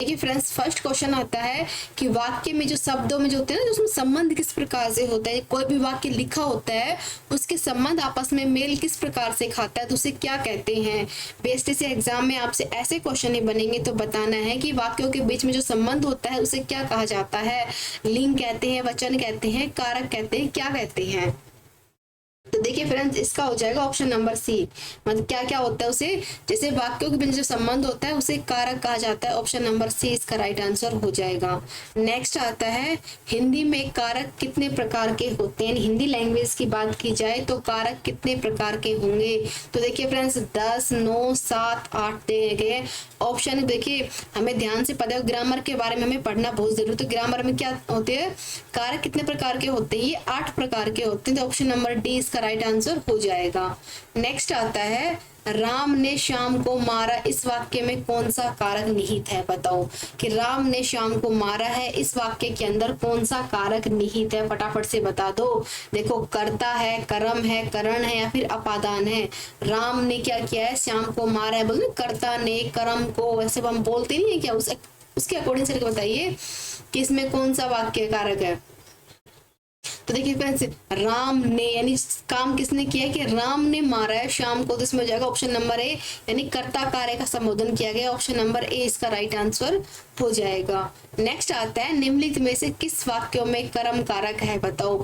देखिए friends, first question आता है कि वाक्य में जो शब्दों में जो होते हैं ना, उसमें संबंध किस प्रकार से होता है। कोई भी वाक्य लिखा होता है, उसके संबंध आपस में मेल किस प्रकार से खाता है, तो उसे क्या कहते हैं। बेसिक से एग्जाम में आपसे ऐसे क्वेश्चन ही बनेंगे, तो बताना है कि वाक्यों के बीच में जो संबंध होता है उसे क्या कहा जाता है। लिंग कहते हैं, वचन कहते हैं, कारक कहते हैं, क्या कहते हैं। तो देखिए फ्रेंड्स, इसका हो जाएगा ऑप्शन नंबर सी। मतलब क्या क्या होता है उसे, जैसे वाक्यों के बीच जो संबंध होता है उसे कारक कहा जाता है। ऑप्शन नंबर सी इसका राइट आंसर हो जाएगा। नेक्स्ट आता है, हिंदी में कारक कितने प्रकार के होते हैं। हिंदी लैंग्वेज की बात की जाए तो कारक कितने प्रकार के होंगे। तो देखिए फ्रेंड्स, 10, 9, 7, 8 दिए गए ऑप्शन। देखिए हमें ध्यान से पता है, ग्रामर के बारे में हमें पढ़ना बहुत जरूरी है। तो ग्रामर में क्या होते हैं, कारक कितने प्रकार के होते हैं, ये 8 प्रकार के होते हैं। तो ऑप्शन नंबर डी इसका राइट आंसर हो जाएगा। नेक्स्ट आता है, राम ने श्याम को मारा, इस वाक्य में कौन सा कारक निहित है। बताओ कि राम ने श्याम को मारा है, इस वाक्य के अंदर कौन सा कारक निहित है, फटाफट से बता दो। देखो, कर्ता है, कर्म है, करण है, या फिर अपादान है। राम ने क्या किया है, श्याम को मारा है, बोलो कर्ता ने कर्म को, वैसे हम बोलते नहीं है क्या, उसके अकॉर्डिंग से बताइए कि इसमें कौन सा वाक्य कारक है। तो देखिए फ्रेंड्स, राम ने यानी काम किसने किया है कि राम ने मारा है श्याम को, तो इसमें हो जाएगा ऑप्शन नंबर ए, यानी कर्ता कार्य का संबोधन किया गया। ऑप्शन नंबर ए इसका राइट आंसर हो जाएगा। नेक्स्ट आता है, निम्नलिखित में से किस वाक्यों में कर्म कारक है। बताओ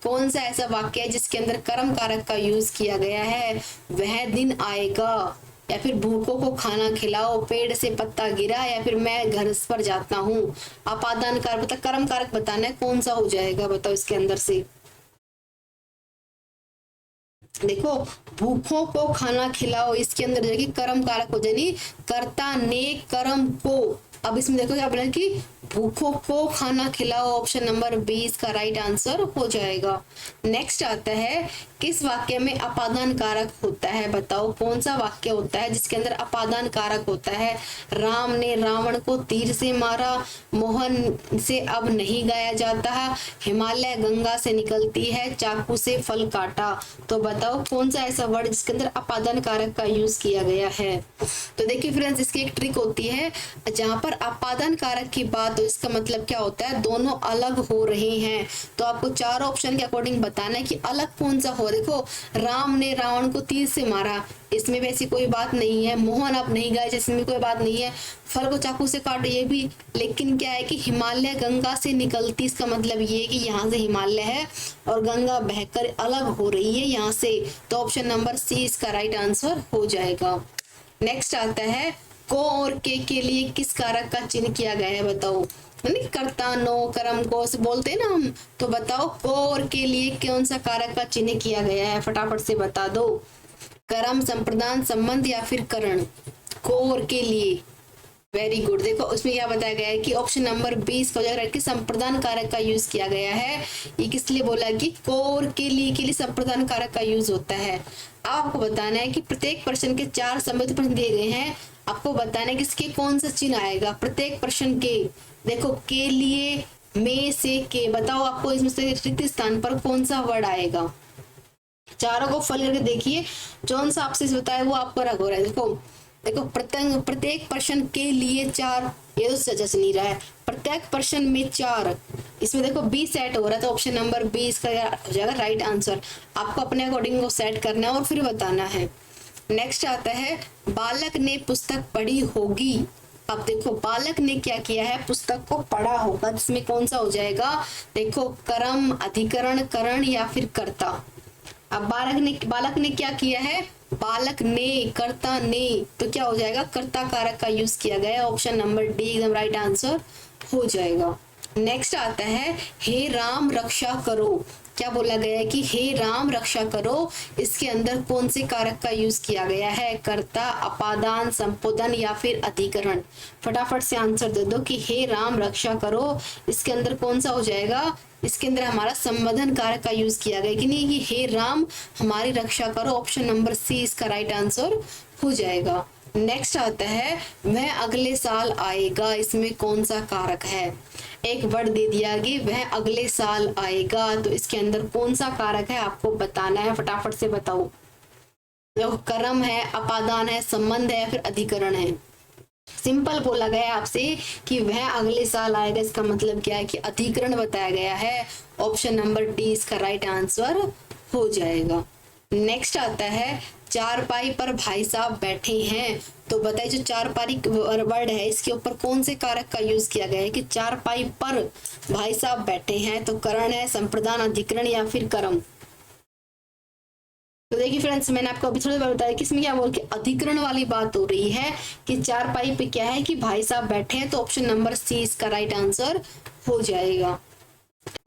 कौन सा ऐसा वाक्य है जिसके अंदर कर्म कारक का यूज किया गया है। वह दिन आएगा, या फिर भूखों को खाना खिलाओ, पेड़ से पत्ता गिरा, या फिर मैं घर पर जाता हूँ। अपादान कारक मतलब कर्म कारक बताना है, कौन सा हो जाएगा बताओ इसके अंदर से। देखो, भूखों को खाना खिलाओ, इसके अंदर जो कर्म कारक हो जाएगी, कर्ता ने कर्म को। अब इसमें देखो क्या बोला कि भूखों को खाना खिलाओ। ऑप्शन नंबर 20 का राइट आंसर हो जाएगा। नेक्स्ट आता है, किस वाक्य में अपादान कारक होता है। बताओ कौन सा वाक्य होता है जिसके अंदर अपादान कारक होता है। राम ने रावण को तीर से मारा, मोहन से अब नहीं गाया जाता है, हिमालय गंगा से निकलती है, चाकू से फल काटा। तो बताओ कौन सा ऐसा वर्ड जिसके अंदर अपादान कारक का यूज किया गया है। तो देखिए फ्रेंड्स, इसकी एक ट्रिक होती है, जहां पर अपादान कारक की बात हो, इसका मतलब क्या होता है, दोनों अलग हो रहे हैं। तो आपको 4 ऑप्शन के अकॉर्डिंग बताना है कि अलग कौन सा हो। देखो, राम ने रावण को तीर से मारा, इसमें वैसी कोई बात नहीं है। मोहन अब नहीं गए, जिसमें कोई बात नहीं है। फल को चाकू से काटो, ये भी। लेकिन क्या है कि हिमालय गंगा से निकलती, इसका मतलब ये है कि यहाँ से हिमालय है और गंगा बहकर अलग हो रही है यहाँ से। तो ऑप्शन नंबर सी इसका राइट आंसर हो जाएगा। नेक्स्ट आता है, को और के लिए किस कारक का चिन्ह किया गया है। बताओ, कर्ता, नो, कर्म को से बोलते हैं ना हम। तो बताओ को और के लिए कौन सा कारक का चिन्ह किया गया है, फटाफट से बता दो। कर्म, संप्रदान, संबंध, या फिर करण। को और के लिए, वेरी गुड। देखो उसमें क्या बताया गया है कि ऑप्शन नंबर 20 का कि संप्रदान कारक का यूज किया गया है। ये किस लिए बोला कि को और के लिए संप्रदान कारक का यूज होता है। आपको बताना है कि प्रत्येक प्रश्न के 4 संबंधित प्रश्न दिए गए हैं, आपको बताना है कि इसके कौन सा चिन्ह आएगा प्रत्येक प्रश्न के। देखो, के लिए, में से, के। बताओ आपको इसमें से रिक्त स्थान पर कौन सा वर्ड आएगा। चारों को फल करके देखिए, जौन सा आपसे बताया वो आपको रख हो रहा है। देखो प्रत्येक प्रश्न के लिए 4, ये तो सजस नहीं रहा है। प्रत्येक प्रश्न में 4, इसमें देखो 20 सेट हो रहा है। तो ऑप्शन नंबर 20 का हो जाएगा राइट आंसर। आपको अपने अकॉर्डिंग वो सेट करना है और फिर बताना है। नेक्स्ट आता है, बालक ने पुस्तक पढ़ी होगी। अब देखो, बालक ने क्या किया है, पुस्तक को पढ़ा होगा, जिसमें कौन सा हो जाएगा। देखो, कर्म, अधिकरण, करण, या फिर कर्ता। अब बालक ने क्या किया है, बालक ने, कर्ता ने, तो क्या हो जाएगा, कर्ता कारक का यूज किया गया। ऑप्शन नंबर डी एकदम राइट आंसर हो जाएगा। नेक्स्ट आता है, हे राम रक्षा करो। क्या बोला गया है कि हे राम रक्षा करो, इसके अंदर कौन से कारक का यूज किया गया है। कर्ता, अपादान, संबोधन, या फिर अधिकरण। फटाफट से आंसर दे दो कि हे राम रक्षा करो, इसके अंदर कौन सा हो जाएगा। इसके अंदर हमारा संबोधन कारक का यूज किया गया कि नहीं, कि हे राम हमारी रक्षा करो। ऑप्शन नंबर सी इसका राइट आंसर हो जाएगा। नेक्स्ट आता है, वह अगले साल आएगा, इसमें कौन सा कारक है। एक वर्ड दे दिया कि वह अगले साल आएगा, तो इसके अंदर कौन सा कारक है आपको बताना है, फटाफट से बताओ। जो कर्म है, अपादान है, संबंध है, या फिर अधिकरण है। सिंपल बोला गया है आपसे कि वह अगले साल आएगा, इसका मतलब क्या है कि अधिकरण बताया गया है। ऑप्शन नंबर डी इसका राइट आंसर हो जाएगा। नेक्स्ट आता है चारपाई पर भाई साहब बैठे हैं। तो बताइए जो चारपाई वर्ड है इसके ऊपर कौन से कारक का यूज किया गया है कि चारपाई पर भाई साहब बैठे हैं। तो करण है, संप्रदान, अधिकरण या फिर कर्म। तो देखिए फ्रेंड्स, मैंने आपको अभी थोड़ा बताया कि इसमें क्या बोल के अधिकरण वाली बात हो रही है कि चारपाई पे क्या है कि भाई साहब बैठे हैं। तो ऑप्शन नंबर सी इसका राइट आंसर हो जाएगा।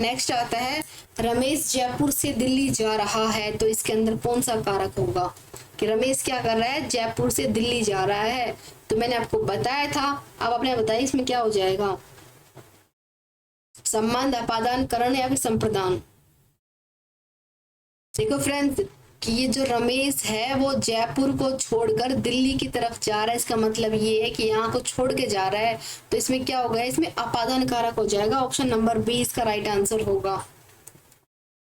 नेक्स्ट आता है रमेश जयपुर से दिल्ली जा रहा है। तो इसके अंदर कौन सा कारक होगा कि रमेश क्या कर रहा है, जयपुर से दिल्ली जा रहा है। तो मैंने आपको बताया था, अब आपने बताया इसमें क्या हो जाएगा, संबंध, अपादान, करण या फिर संप्रदान। देखो फ्रेंड्स कि ये जो रमेश है वो जयपुर को छोड़कर दिल्ली की तरफ जा रहा है, इसका मतलब ये है कि यहाँ को छोड़ के जा रहा है। तो इसमें क्या होगा, इसमें अपादान कारक हो जाएगा। ऑप्शन नंबर बी इसका राइट आंसर होगा।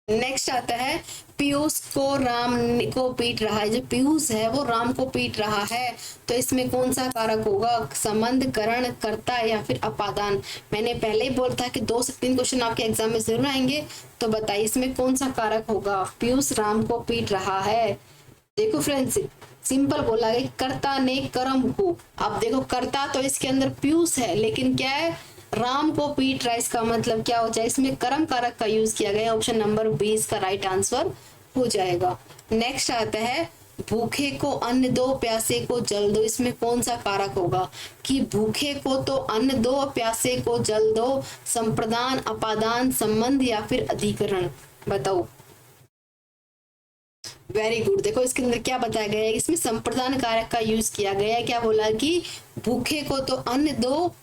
नेक्स्ट आता है पीयूष को राम को पीट रहा है। जो पीयूष है वो राम को पीट रहा है। तो इसमें कौन सा कारक होगा, संबंध, करण, कर्ता या फिर अपादान। मैंने पहले ही बोला था कि 2 से 3 क्वेश्चन आपके एग्जाम में जरूर आएंगे। तो बताइए इसमें कौन सा कारक होगा, पीयूष राम को पीट रहा है। देखो फ्रेंड्स सिंपल बोला गया कर्ता ने कर्म को। अब देखो कर्ता तो इसके अंदर पीयूष है, लेकिन क्या है राम को पीट रहा है, इसका मतलब क्या हो जाए, इसमें कर्म कारक का यूज किया गया। ऑप्शन नंबर 20 का राइट आंसर हो जाएगा। नेक्स्ट आता है भूखे को अन्न दो, प्यासे को जल दो। इसमें कौन सा कारक होगा कि भूखे को तो अन्न दो, प्यासे को जल दो, संप्रदान, अपादान, संबंध या फिर अधिकरण। बताओ। Very good. देखो इसके अंदर क्या बताया गया है, इसमें संप्रदान कारक का यूज किया गया है। क्या बोला कि भूखे को तो अन्न दो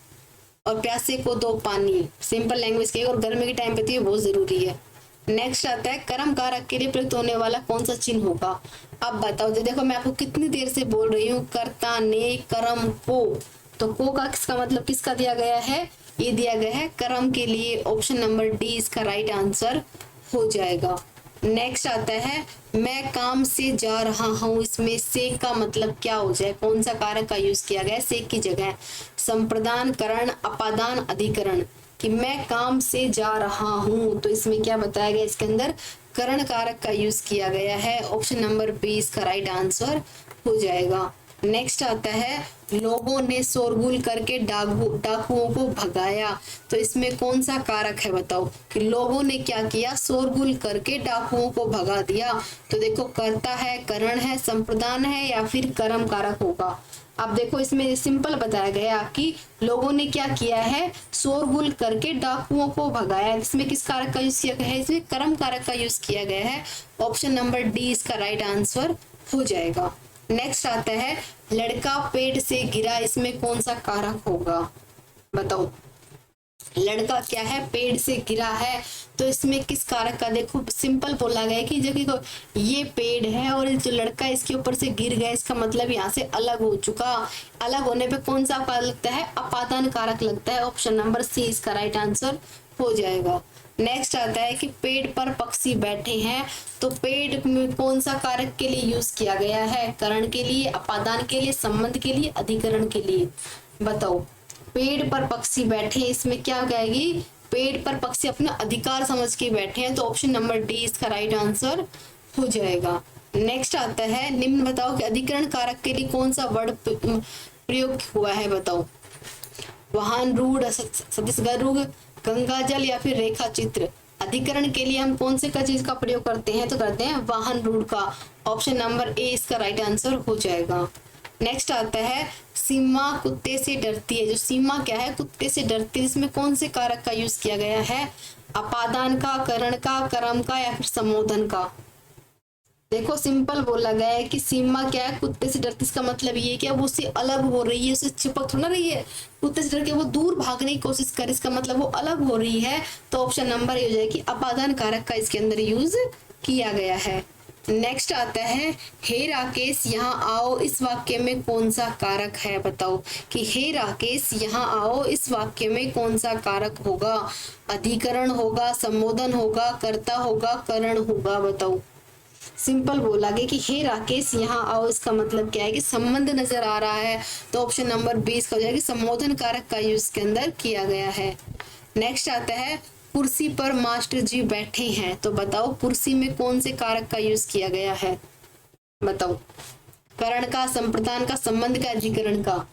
और प्यासे को दो पानी। सिंपल लैंग्वेज की और गर्मी के टाइम पे तो ये बहुत जरूरी है। नेक्स्ट आता है कर्म कारक के लिए प्रयुक्त होने वाला कौन सा चिन्ह होगा। अब बताओ। तो देखो मैं आपको कितनी देर से बोल रही हूँ, कर्ता ने कर्म को। तो को का किसका मतलब किसका दिया गया है, ये दिया गया है कर्म के लिए। ऑप्शन नंबर डी इसका राइट आंसर हो जाएगा। नेक्स्ट आता है मैं काम से जा रहा हूँ। इसमें से का मतलब क्या हो जाए, कौन सा कारक का यूज किया गया है से की जगह, संप्रदान, करण, अपादान, अधिकरण। कि मैं काम से जा रहा हूँ। तो इसमें क्या बताया गया, इसके अंदर करण कारक का यूज किया गया है। ऑप्शन नंबर 20 का राइट आंसर हो जाएगा। नेक्स्ट आता है लोगों ने शोरगुल करके डाकुओं को भगाया। तो इसमें कौन सा कारक है बताओ कि लोगों ने क्या किया, शोरगुल करके डाकुओं को भगा दिया। तो देखो कर्ता है, करण है, संप्रदान है या फिर कर्म कारक होगा। अब देखो इसमें सिंपल बताया गया कि लोगों ने क्या किया है, शोरगुल करके डाकुओं को भगाया। इसमें किस कारक का यूज किया गया है, इसमें कर्म कारक का यूज किया गया है। ऑप्शन नंबर डी इसका राइट आंसर हो जाएगा। नेक्स्ट आता है लड़का पेड़ से गिरा। इसमें कौन सा कारक होगा बताओ। लड़का क्या है, पेड़ से गिरा है। तो इसमें किस कारक का, देखो सिंपल बोला गया कि देखो ये पेड़ है और जो लड़का इसके ऊपर से गिर गया, इसका मतलब यहाँ से अलग हो चुका। अलग होने पे कौन सा कारक लगता है, अपादान कारक लगता है। ऑप्शन नंबर सी इसका राइट आंसर हो जाएगा। नेक्स्ट आता है कि पेड़ पर पक्षी बैठे हैं। तो पेड़ में कौन सा कारक के लिए यूज किया गया है, करण के लिए, अपादान के लिए, संबंध के लिए, अधिकरण के लिए। बताओ। पेड़ पर पक्षी बैठे, इसमें क्या कहेगी, पेड़ पर पक्षी अपना अधिकार समझ के बैठे हैं। तो ऑप्शन नंबर डी इसका राइट आंसर हो जाएगा। नेक्स्ट आता है निम्न बताओ कि अधिकरण कारक के लिए कौन सा वर्ड प्रयोग हुआ है। बताओ। वाहन, रूढ़, छत्तीसगढ़ रूढ़, गंगा जल या फिर रेखा चित्र। अधिकरण के लिए हम कौन से का चीज का प्रयोग करते हैं, तो करते हैं वाहन, रूढ़ का। ऑप्शन नंबर ए इसका राइट आंसर हो जाएगा। नेक्स्ट आता है सीमा कुत्ते से डरती है। जो सीमा क्या है, कुत्ते से डरती है। इसमें कौन से कारक का यूज किया गया है, अपादान का, करण का, कर्म का या फिर संबोधन का। देखो सिंपल बोला गया है कि सीमा क्या है, कुत्ते से डरती। इसका मतलब ये कि वो उससे अलग हो रही है, उससे चिपक थोड़ा रही है। कुत्ते से डर के वो दूर भागने की कोशिश करे, इसका मतलब वो अलग हो रही है। तो ऑप्शन नंबर ये हो जाए कि अपादान कारक का इसके अंदर यूज किया गया है। नेक्स्ट आता है हे राकेश यहाँ आओ। इस वाक्य में कौन सा कारक है। बताओ कि हे राकेश यहाँ आओ, इस वाक्य में कौन सा कारक होगा, अधिकरण होगा, संबोधन होगा, कर्ता होगा, करण होगा। बताओ। सिंपल बोला गया कि हे राकेश यहाँ आओ, इसका मतलब क्या है कि संबंध नजर आ रहा है, तो ऑप्शन नंबर 20 का हो जाएगा, संबोधन कारक का यूज के अंदर किया गया है। नेक्स्ट आता है कुर्सी पर मास्टर जी बैठे हैं, तो बताओ कुर्सी में कौन से कारक का यूज किया गया है, बताओ, करण का, संप्रदान का, संबंध का, अधिकरण का।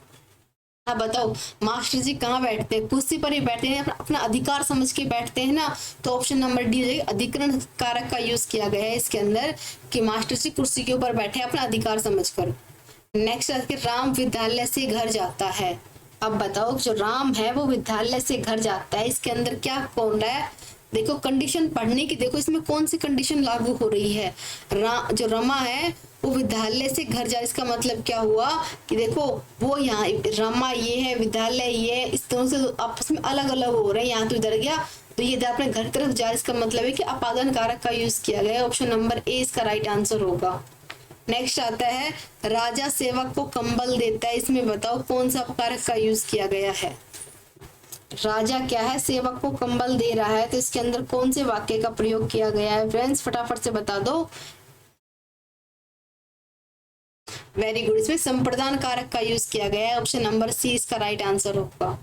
अब बताओ मास्टर जी कहाँ बैठते हैं, कुर्सी पर ही बैठते हैं, अपना अधिकार समझ के बैठते हैं ना, तो ऑप्शन नंबर डी है, अधिकरण कारक का यूज किया गया है इसके अंदर कि मास्टर जी कुर्सी के ऊपर बैठे हैं अपना अधिकार समझकर। नेक्स्ट है कि राम विद्यालय से घर जाता है। अब बताओ जो राम है वो विद्यालय से घर जाता है, इसके अंदर क्या कौन रहा है, देखो कंडीशन पढ़ने की, देखो इसमें कौन सी कंडीशन लागू हो रही है, जो रमा है वो विद्यालय से घर जा, इसका मतलब क्या हुआ कि देखो वो यहाँ रमा ये है, विद्यालय ये है, इस तरह से आपस में अलग अलग हो रहे हैं, यहाँ तो इधर गया तो ये अपने घर की तरफ जा, इसका मतलब है कि अपादान कारक का यूज किया गया है, ऑप्शन नंबर ए इसका राइट आंसर होगा। नेक्स्ट आता है राजा सेवक को कंबल देता है, इसमें बताओ कौन सा कारक का यूज किया गया है, राजा क्या है सेवक को कंबल दे रहा है, तो इसके अंदर कौन से वाक्य का प्रयोग किया गया है फ्रेंड्स, फटाफट से बता दो। वेरी गुड, इसमें संप्रदान कारक का यूज किया गया है, ऑप्शन नंबर सी इसका राइट आंसर होगा।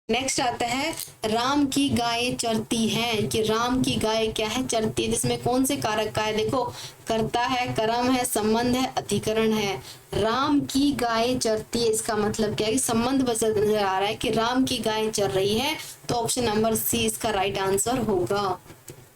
नेक्स्ट आता है राम की गायें चरती हैं, कि राम की गाय क्या है, चरती है, जिसमें कौन से कारक का है, देखो कर्ता है, कर्म है, संबंध है, अधिकरण है। राम की गायें चरती है, इसका मतलब क्या है कि संबंध नजर आ रहा है कि राम की गायें चर रही है, तो ऑप्शन नंबर सी इसका राइट आंसर होगा।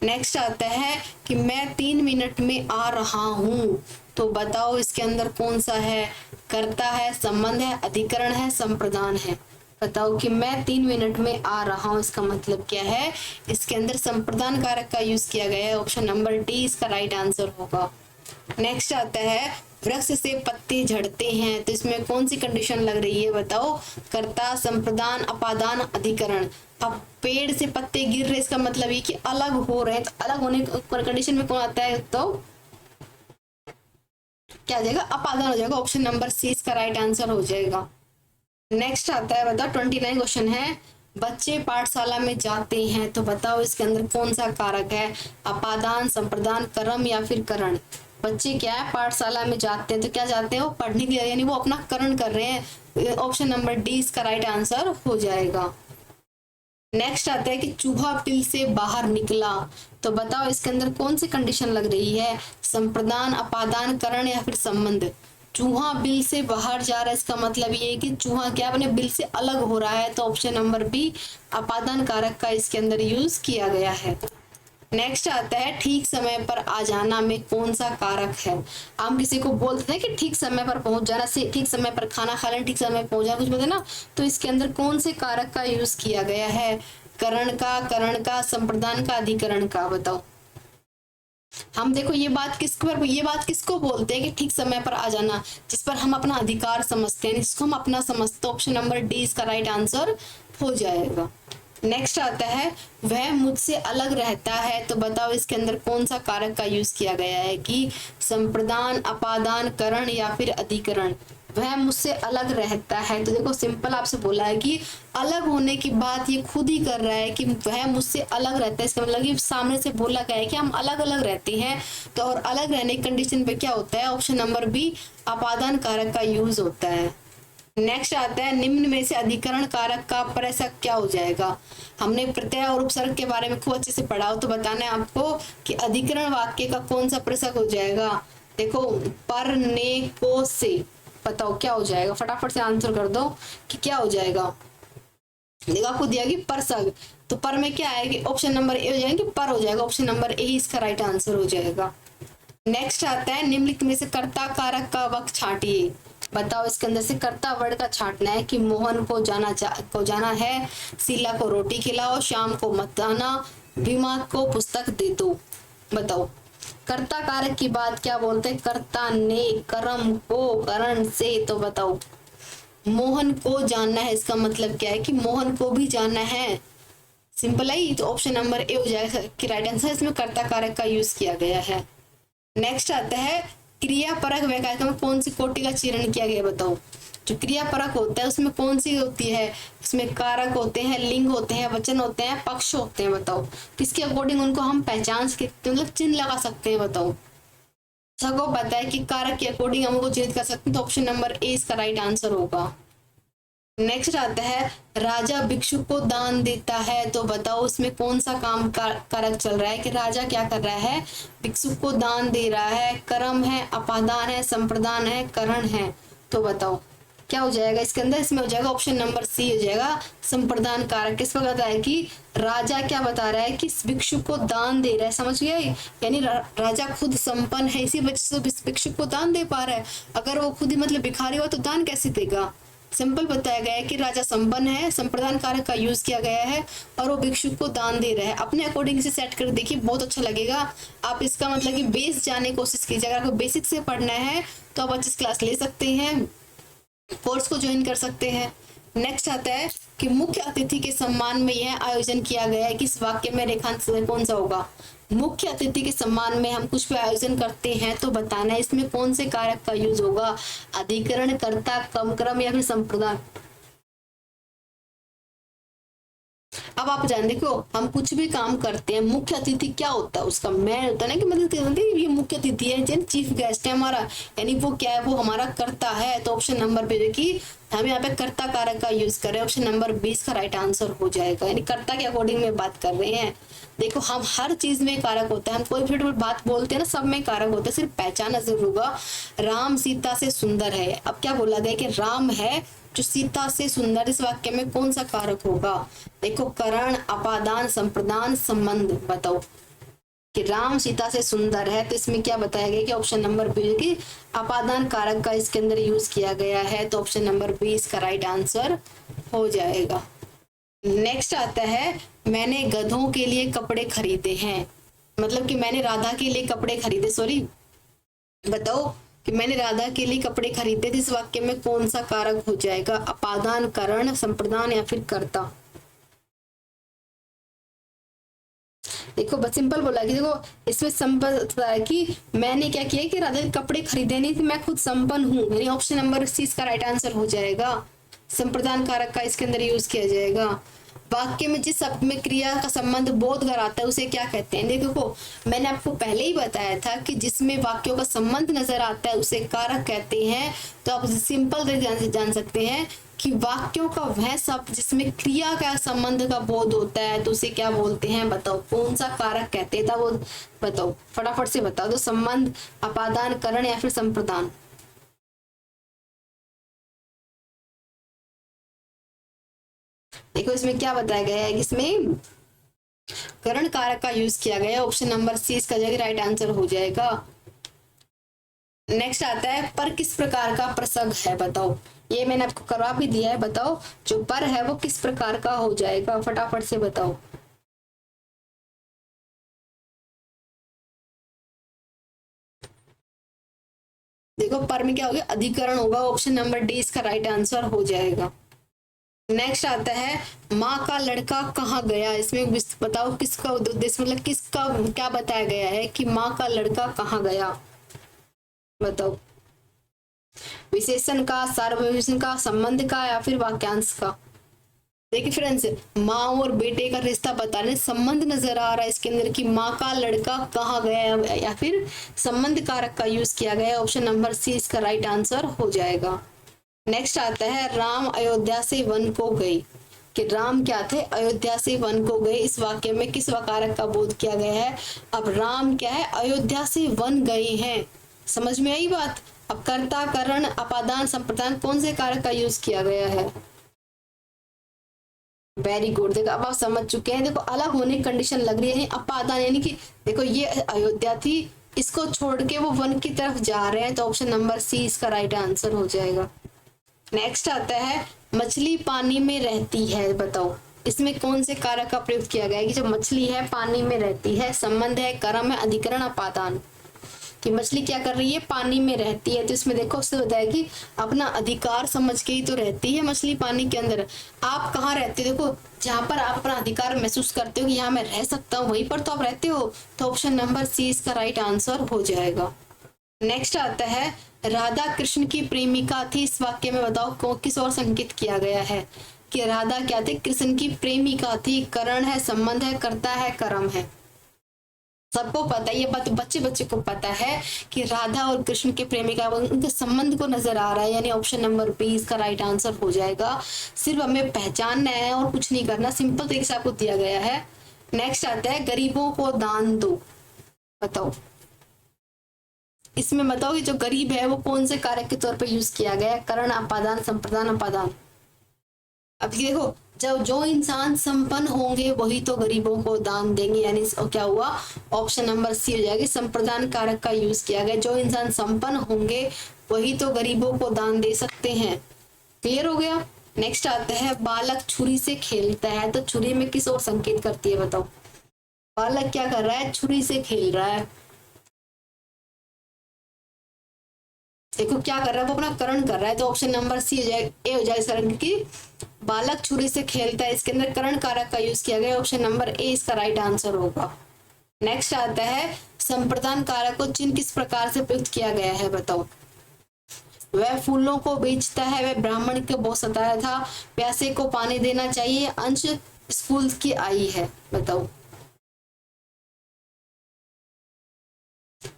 नेक्स्ट आता है कि मैं 3 मिनट में आ रहा हूँ, तो बताओ इसके अंदर कौन सा है, कर्ता है, संबंध है, अधिकरण है, संप्रदान है। बताओ कि मैं 3 मिनट में आ रहा हूँ, इसका मतलब क्या है, इसके अंदर संप्रदान कारक का यूज किया गया है, ऑप्शन नंबर डी इसका राइट आंसर होगा। नेक्स्ट आता है वृक्ष से पत्ते झड़ते हैं, तो इसमें कौन सी कंडीशन लग रही है, बताओ, कर्ता, संप्रदान, अपादान, अधिकरण। अब पेड़ से पत्ते गिर रहे, इसका मतलब ये कि अलग हो रहे हैं, तो अलग होने कंडीशन में कौन आता है, तो क्या हो जाएगा, अपादान हो जाएगा, ऑप्शन नंबर सी इसका राइट आंसर हो जाएगा। नेक्स्ट आता है बताओ 29 क्वेश्चन है, बच्चे पाठशाला में जाते हैं, तो बताओ इसके अंदर कौन सा कारक है, अपादान, संप्रदान, कर्म या फिर करण। बच्चे क्या है पाठशाला में जाते हैं, तो क्या जाते हैं वो पढ़ने के लिए, यानी वो अपना करण कर रहे हैं, ऑप्शन नंबर डी इसका राइट आंसर हो जाएगा। नेक्स्ट आता है कि चूहा बिल से बाहर निकला, तो बताओ इसके अंदर कौन सी कंडीशन लग रही है, संप्रदान, अपादान, करण या फिर संबंध। चूहा बिल से बाहर जा रहा है, इसका मतलब ये है कि चूहा क्या अपने बिल से अलग हो रहा है, तो ऑप्शन नंबर बी अपादान कारक का इसके अंदर यूज किया गया है। नेक्स्ट आता है ठीक समय पर आ जाना में कौन सा कारक है। हम किसी को बोलते हैं कि ठीक समय पर पहुंच जाना, से ठीक समय पर खाना खा लेना, ठीक समय पर पहुंच जाना, कुछ बोलते हैं ना, तो इसके अंदर कौन से कारक का यूज किया गया है, करण का, संप्रदान का, अधिकरण का। बताओ हम देखो ये बात किसको बोलते हैं कि ठीक समय पर आ जाना, जिस पर हम अपना अधिकार समझते हैं, जिसको हम अपना समझते हैं, ऑप्शन नंबर डी इसका राइट आंसर हो जाएगा। नेक्स्ट आता है वह मुझसे अलग रहता है, तो बताओ इसके अंदर कौन सा कारक का यूज किया गया है कि संप्रदान, अपादान, करण या फिर अधिकरण। वह मुझसे अलग रहता है, तो देखो सिंपल आपसे बोला है कि अलग होने की बात ये खुद ही कर रहा है कि वह मुझसे अलग रहता है, इसका मतलब कि सामने से बोला गया है कि हम अलग अलग रहते हैं, तो और अलग रहने की कंडीशन पे क्या होता है, ऑप्शन नंबर बी अपादान कारक का यूज होता है। नेक्स्ट आता है निम्न में से अधिकरण कारक का प्रसक क्या हो जाएगा। हमने प्रत्यय और उपसर्ग के बारे में खूब अच्छे से पढ़ा हो, तो बताना है आपको कि अधिकरण वाक्य का कौन सा प्रसक हो जाएगा। देखो पर, ने, को, से, बताओ क्या हो जाएगा, फटाफट से आंसर कर दो कि क्या हो जाएगा। देखो आपको दिया कि परसग, तो पर में क्या आएगी, ऑप्शन नंबर ए हो जाएगा, पर हो जाएगा, ऑप्शन नंबर ए इसका राइट आंसर हो जाएगा। नेक्स्ट आता है निम्नलिखित में से कर्ता कारक का वक्त छांटिए। बताओ इसके अंदर से कर्ता वर्ड का छांटना है कि मोहन को जाना है, शीला को रोटी खिलाओ, श्याम को मत आना, भीमा को पुस्तक दे दो। बताओ कर्ता कारक की बात क्या बोलते हैं, कर्ता ने, कर्म को, करण से, तो बताओ मोहन को जानना है, इसका मतलब क्या है कि मोहन को भी जानना है, सिंपल है, तो ऑप्शन नंबर ए हो जाएगा कि राइट आंसर, इसमें कर्ता कारक का यूज किया गया है। नेक्स्ट आता है क्रियापरक वैकल्पिक में कौन सी कोटि का चयन किया गया। बताओ जो क्रियापरक होता है उसमें कौन सी होती है, उसमें कारक होते हैं, लिंग होते हैं, वचन होते हैं, पक्ष होते हैं। बताओ किसके अकॉर्डिंग उनको हम पहचान सकते, मतलब चिन्ह लगा सकते हैं। बताओ को पता है कि कारक के अकॉर्डिंग हम उनको चिन्हित कर सकते हैं, तो ऑप्शन नंबर ए इसका राइट आंसर होगा। नेक्स्ट आता है राजा भिक्षु को दान देता है, तो बताओ उसमें कौन सा काम कारक चल रहा है कि राजा क्या कर रहा है, भिक्षु को दान दे रहा है, कर्म है, अपादान है, संप्रदान है, करण है, तो बताओ क्या हो जाएगा इसके अंदर, इसमें हो जाएगा ऑप्शन नंबर सी हो जाएगा संप्रदान कारक। किस पर कहता है कि राजा क्या बता रहा है कि भिक्षु को दान दे रहा है, समझ गए, यानी राजा खुद संपन्न है, इसी वजह से भिक्षु को दान दे पा रहा है। अगर वो खुद ही मतलब भिखारी हुआ तो दान कैसे देगा। सिंपल बताया गया है कि राजा संपन्न है, संप्रदान कारक का यूज किया गया है और वो भिक्षु को दान दे रहा है। अपने अकॉर्डिंग से सेट कर देखिए, बहुत अच्छा लगेगा। आप इसका मतलब कि बेस जानने की कोशिश कीजिए। अगर आपको बेसिक से पढ़ना है तो आप अच्छी क्लास ले सकते हैं, कोर्स को ज्वाइन कर सकते हैं। नेक्स्ट आता है कि मुख्य अतिथि के सम्मान में यह आयोजन किया गया है, किस वाक्य में रेखांकन कौन सा होगा। मुख्य अतिथि के सम्मान में हम कुछ भी आयोजन करते हैं तो बताना है इसमें कौन से कारक का यूज होगा, अधिकरण, कर्ता, क्रम या फिर संप्रदान। अब आप जान देखो, हम कुछ भी काम करते हैं, मुख्य अतिथि क्या होता है, उसका मैं होता है ना कि मतलब ये मुख्य अतिथि है, चीफ गेस्ट है हमारा, यानी वो क्या है, वो हमारा कर्ता है। तो ऑप्शन नंबर पे देखिए हम यहाँ पे कर्ता कारक का यूज कर रहे हैं, ऑप्शन नंबर 20 का राइट आंसर हो जाएगा। यानी कर्ता के अकॉर्डिंग में बात कर रहे हैं। देखो हम हर चीज में कारक होता है, हम कोई भी बात बोलते हैं ना सब में कारक होता है, सिर्फ पहचाना जरूर होगा। राम सीता से सुंदर है, अब क्या बोला गया कि राम है जो सीता से सुंदर, इस वाक्य में कौन सा कारक होगा। देखो करण, अपादान, संप्रदान, संबंध, बताओ कि राम सीता से सुंदर है, तो इसमें क्या बताया गया कि ऑप्शन नंबर बी की अपादान कारक का इसके अंदर यूज किया गया है, तो ऑप्शन नंबर 20 का राइट आंसर हो जाएगा। नेक्स्ट आता है मैंने गधों के लिए कपड़े खरीदे हैं, मतलब कि मैंने राधा के लिए कपड़े खरीदे, सॉरी बताओ कि मैंने राधा के लिए कपड़े खरीदे थे, इस वाक्य में कौन सा कारक हो जाएगा, अपादान, करण, संप्रदान या फिर कर्ता। देखो बस सिंपल बोला कि देखो इसमें संपन्न है कि मैंने क्या किया कि राधा के कपड़े खरीदे नहीं थे, मैं खुद संपन्न हूँ, यानी ऑप्शन नंबर 30 का राइट आंसर हो जाएगा। संप्रदान कारक का इसके अंदर यूज किया जाएगा। वाक्य में जिस शब्द में क्रिया का संबंध बोधकर आता है उसे क्या कहते हैं। देखो मैंने आपको पहले ही बताया था कि जिसमें वाक्यों का संबंध नजर आता है उसे कारक कहते हैं। तो आप सिंपल तरीके जान सकते हैं कि वाक्यों का वह शब्द जिसमें क्रिया का संबंध का बोध होता है तो उसे क्या बोलते हैं, बताओ कौन सा कारक कहते हैं, वो बताओ फटाफट से बताओ। तो संबंध, अपादान, करण या फिर संप्रदान। देखो इसमें क्या बताया गया है, इसमें करण कारक का यूज किया गया है, ऑप्शन नंबर सी इसका जगह राइट आंसर हो जाएगा। नेक्स्ट आता है पर किस प्रकार का प्रसंग है, बताओ ये मैंने आपको करवा भी दिया है, बताओ जो पर है वो किस प्रकार का हो जाएगा, फटाफट से बताओ। देखो पर में क्या होगा, अधिकरण होगा, ऑप्शन नंबर डी इसका राइट आंसर हो जाएगा। नेक्स्ट आता है माँ का लड़का कहाँ गया, इसमें बताओ किसका उद्देश्य, मतलब किसका क्या बताया गया है कि माँ का लड़का कहाँ गया, बताओ विशेषण का, सार्वभौमिक का, संबंध का या फिर वाक्यांश का। देखिए फ्रेंड्स माँ और बेटे का रिश्ता बताने संबंध नजर आ रहा है इसके अंदर कि माँ का लड़का कहाँ गया या फिर संबंध कारक का यूज किया गया, ऑप्शन नंबर सी इसका राइट आंसर हो जाएगा। नेक्स्ट आता है राम अयोध्या से वन को गए, कि राम क्या थे, अयोध्या से वन को गए, इस वाक्य में किस कारक का बोध किया गया है। अब राम क्या है, अयोध्या से वन गए हैं, समझ में आई बात। अब कर्ता, करण, अपादान, संप्रदान कौन से कारक का यूज किया गया है। वेरी गुड, देखो अब आप समझ चुके हैं। देखो अलग होने की कंडीशन लग रही है, अपादान यानी कि देखो ये अयोध्या थी, इसको छोड़ के वो वन की तरफ जा रहे हैं, तो ऑप्शन नंबर सी इसका राइट आंसर हो जाएगा। नेक्स्ट आता है मछली पानी में रहती है, बताओ इसमें कौन से कारक का प्रयोग किया गया है कि जो मछली है पानी में रहती है, संबंध है, कर्म है, अधिकरण, अपादान। कि मछली क्या कर रही है, पानी में रहती है, तो इसमें देखो उससे बताया कि अपना अधिकार समझ के ही तो रहती है मछली पानी के अंदर। आप कहाँ रहते हो, देखो जहां पर आप अपना अधिकार महसूस करते हो कि यहाँ मैं रह सकता हूँ वहीं पर तो आप रहते हो, तो ऑप्शन नंबर सी इसका राइट आंसर हो जाएगा। नेक्स्ट आता है राधा कृष्ण की प्रेमिका थी, इस वाक्य में बताओ किस ओर संकेत किया गया है कि राधा क्या थी, कृष्ण की प्रेमिका थी। करण है, संबंध है, कर्ता है, कर्म है। सबको पता है, ये बात बच्चे बच्चे को पता है कि राधा और कृष्ण के प्रेमिका उनके संबंध को नजर आ रहा है, यानी ऑप्शन नंबर बी इसका राइट आंसर हो जाएगा। सिर्फ हमें पहचानना है और कुछ नहीं करना, सिंपल तरीके से आपको दिया गया है। नेक्स्ट आता है गरीबों को दान दो। बताओ इसमें बताओ कि जो गरीब है वो कौन से कारक के तौर पर यूज किया गया है, करण, अपादान, संप्रदान, अपादान। अब देखो जब जो इंसान संपन्न होंगे वही तो गरीबों को दान देंगे, यानी क्या हुआ, ऑप्शन नंबर सी हो जाएगी, संप्रदान कारक का यूज किया गया। जो इंसान संपन्न होंगे वही तो गरीबों को दान दे सकते हैं। क्लियर हो गया। नेक्स्ट आता है बालक छुरी से खेलता है, तो छुरी में किस ओर संकेत करती है बताओ। बालक क्या कर रहा है, छुरी से खेल रहा है। देखो क्या कर रहा है, वो अपना करण कर रहा है, तो ऑप्शन नंबर सी हो जाएगा, ए हो जाएगा सर की बालक छुरी से खेलता है, इसके अंदर करण कारक का यूज किया गया, ऑप्शन नंबर ए इसका राइट आंसर होगा। नेक्स्ट आता है संप्रदान कारक को चिन्ह किस प्रकार से प्रयुक्त किया गया है बताओ। वह फूलों को बेचता है, वह ब्राह्मण को बहुत सताया था, प्यासे को पानी देना चाहिए, अंश स्कूल की आई है। बताओ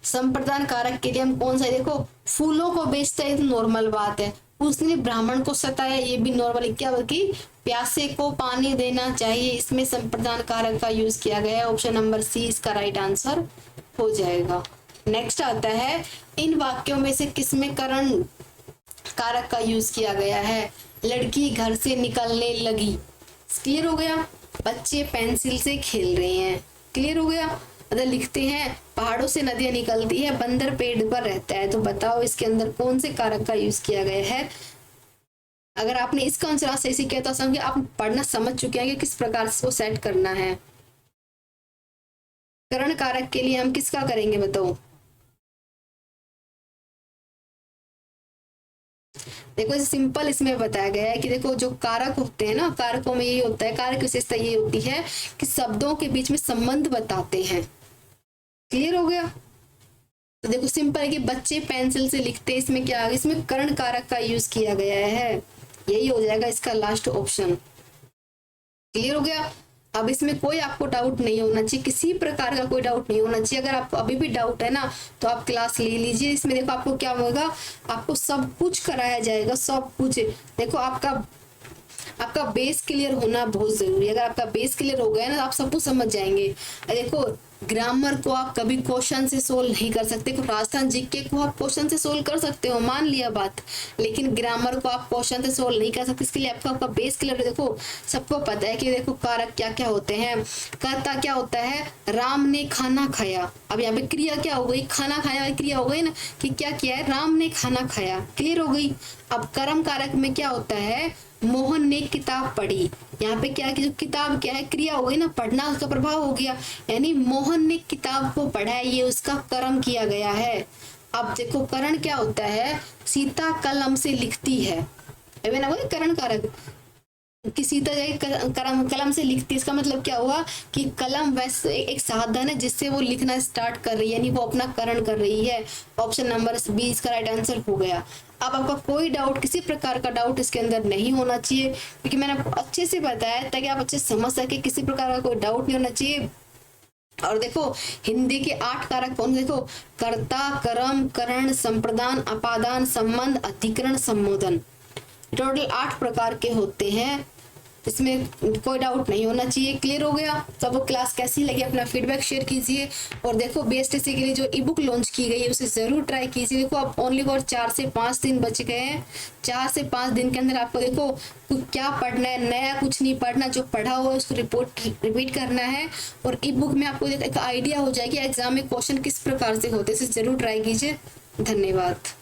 संप्रदान कारक के लिए हम कौन सा, देखो फूलों को बेचता है तो नॉर्मल बात है, उसने ब्राह्मण को सताया ये भी नॉर्मल, क्या बल्कि प्यासे को पानी देना चाहिए, इसमें संप्रदान कारक का यूज किया गया है, ऑप्शन नंबर सी इसका राइट आंसर हो जाएगा। नेक्स्ट आता है इन वाक्यों में से किसमें करण कारक का यूज किया गया है। लड़की घर से निकलने लगी, क्लियर हो गया। बच्चे पेंसिल से खेल रहे हैं, क्लियर हो गया। अगर लिखते हैं पहाड़ों से नदियां निकलती है, बंदर पेड़ पर रहता है, तो बताओ इसके अंदर कौन से कारक का यूज किया गया है। अगर आपने इसका आंसर सही से किया तो समझिए आप पढ़ना समझ चुके हैं कि किस प्रकार से वो सेट करना है। करण कारक के लिए हम किसका करेंगे बताओ। देखो सिंपल इसमें बताया गया है कि देखो जो कारक होते हैं ना, कारकों में ये होता है, कारक विशेषता ये होती है कि शब्दों के बीच में संबंध बताते हैं। क्लियर हो गया। तो देखो सिंपल है कि बच्चे पेंसिल से लिखते हैं, इसमें क्या, इसमें करण कारक का यूज किया गया है, यही हो जाएगा इसका लास्ट ऑप्शन। क्लियर हो गया। अब इसमें कोई आपको डाउट नहीं होना चाहिए, किसी प्रकार का कोई डाउट नहीं होना चाहिए। अगर आपको अभी भी डाउट है ना तो आप क्लास ले लीजिए। इसमें देखो आपको क्या होगा, आपको सब कुछ कराया जाएगा, सब कुछ। देखो आपका बेस क्लियर होना बहुत जरूरी है। अगर आपका बेस क्लियर हो गया ना तो आप सब कुछ समझ जाएंगे। देखो ग्रामर को आप कभी क्वेश्चन से सोल्व नहीं कर सकते, राजस्थान जीके को आप क्वेश्चन से सोल्व कर सकते हो, मान लिया बात, लेकिन ग्रामर को आप क्वेश्चन से सोल्व नहीं कर सकते। इसके लिए आपका बेस क्लियर है। देखो सबको पता है कि देखो कारक क्या क्या होते हैं। कर्ता क्या होता है, राम ने खाना खाया। अब यहाँ पे क्रिया क्या हो गई, खाना खाया क्रिया हो गई ना, कि क्या किया है, राम ने खाना खाया, क्लियर हो गई। अब कर्म कारक में क्या होता है, मोहन ने किताब पढ़ी। यहाँ पे क्या है कि जो किताब क्या है, क्रिया हो गई ना, पढ़ना उसका प्रभाव हो गया, यानी मोहन ने किताब को पढ़ा है, ये उसका कर्म किया गया है। अब देखो करण क्या होता है, सीता कलम से लिखती है, करण कारक कि सीता कलम से लिखती है। इसका मतलब क्या हुआ कि कलम वैसे एक साधन है जिससे वो लिखना स्टार्ट कर रही है, यानी वो अपना करण कर रही है। ऑप्शन नंबर बी इसका राइट आंसर हो गया। अब आपका कोई डाउट, किसी प्रकार का डाउट इसके अंदर नहीं होना चाहिए, क्योंकि मैंने आपको अच्छे से बताया ताकि आप अच्छे समझ सके, किसी प्रकार का कोई डाउट नहीं होना चाहिए। और देखो हिंदी के 8 कारक कौन, देखो कर्ता, कर्म, करण, संप्रदान, अपादान, संबंध, अधिकरण, संबोधन, टोटल 8 प्रकार के होते हैं। इसमें कोई डाउट नहीं होना चाहिए। क्लियर हो गया। सबको क्लास कैसी लगी अपना फीडबैक शेयर कीजिए। और देखो बीएसटीसी के लिए जो ई बुक लॉन्च की गई है उसे जरूर ट्राई कीजिए। देखो अब ओनली फॉर 4 से 5 दिन बच गए हैं। 4 से 5 दिन के अंदर आपको देखो क्या पढ़ना है, नया कुछ नहीं पढ़ना, जो पढ़ा हुआ है उसको रिपीट करना है। और ई बुक में आपको एक आइडिया हो जाएगी एग्जाम में क्वेश्चन किस प्रकार से होते हैं। इसे जरूर ट्राई कीजिए। धन्यवाद।